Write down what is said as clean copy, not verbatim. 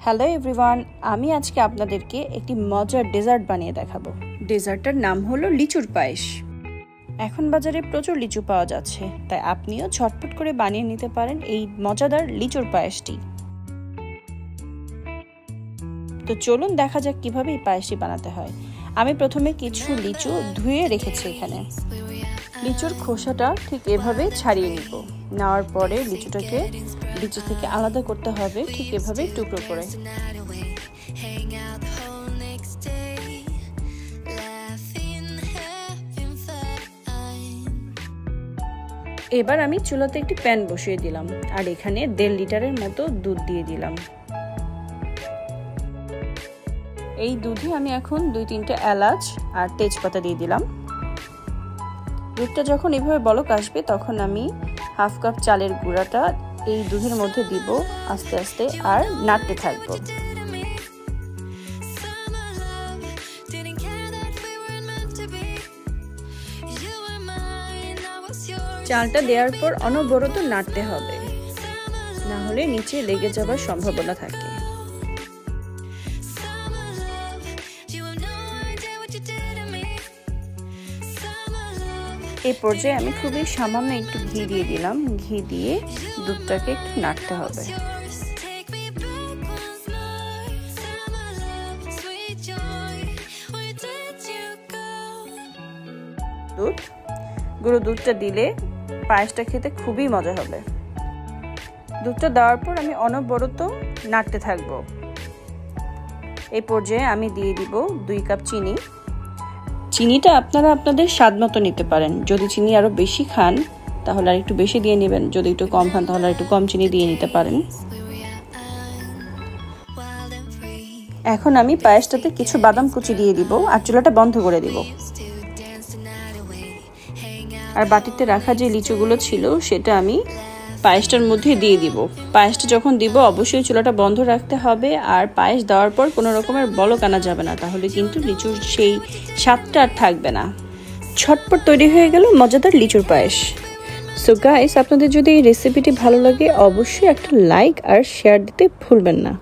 Hello everyone, আমি আজকে আপনাদেরকে একটি মজার ডেজার্ট বানিয়ে দেখাবো। ডেজার্টটার নাম হলো লিচুর পায়েস। এখন বাজারে প্রচুর লিচু পাওয়া যাচ্ছে, তাই আপনিও ঝটপট করে বানিয়ে নিতে পারেন এই মজাদার লিচুর পায়েসটি। তো চলুন দেখা যাক কিভাবে এই পায়েসটি বানাতে হয়। আমি প্রথমে কিছু লিচু ধুয়ে রেখেছি। এখানে লিচুর খোসাটা ঠিক এভাবে ছাড়িয়ে নিব। নেওয়ার পরে লিচুটাকে লিচু থেকে আলাদা করতে হবে, ঠিক এভাবে টুকরো করে। এবার আমি চুলাতে একটি প্যান বসিয়ে দিলাম আর এখানে 1.5 লিটারের মতো দুধ দিয়ে দিলাম। এই দুধে আমি এখন 2-3টা এলাচ আর তেজপাতা দিয়ে দিলাম। দুধটা যখন এভাবে বলক আসবে তখন আমি 1/2 কাপ চালের গুঁড়াটা এই দুধের মধ্যে দিব আস্তে আস্তে আর নাড়তে থাকবো। চালটা দেওয়ার পর অনবরত নাড়তে হবে, না হলে নিচে লেগে যাওয়ার সম্ভাবনা থাকে। এই পর্যায়ে আমি খুবই সামান্য একটু ঘি দিয়ে দিলাম। ঘি দিয়ে দুধটাকে একটু নাড়তে হবে। গুঁড়ো দুধটা দিলে পায়েসটা খেতে খুবই মজা হবে। দুধটা দেওয়ার পর আমি অনবরত নাড়তে থাকবো। এই পর্যায়ে আমি দিয়ে দিব 2 কাপ চিনি। চিনিটা আপনারা আপনাদের স্বাদ মতো নিতে পারেন। যদি চিনি আরো বেশি খান তাহলে আর একটু বেশি দিয়ে নেবেন, যদি একটু কম খান তাহলে আর একটু কম চিনি দিয়ে নিতে পারেন। এখন আমি পায়েসটাতে কিছু বাদাম কুচি দিয়ে দিব আর চুলাটা বন্ধ করে দিব। আর বাটিতে রাখা যে লিচুগুলো ছিল সেটা আমি পায়েসটার মধ্যে দিয়ে দিব। পায়েসটা যখন দিব অবশ্যই চুলাটা বন্ধ রাখতে হবে, আর পায়েস দেওয়ার পর কোনো রকমের বলক আনা যাবে না, তাহলে কিন্তু লিচুর সেই স্বাদটা আর থাকবে না। ঝটপট তৈরি হয়ে গেল মজাদার লিচুর পায়েস। সো গাইস, আপনাদের যদি এই রেসিপিটি ভালো লাগে অবশ্যই একটা লাইক আর শেয়ার দিতে ভুলবেন না।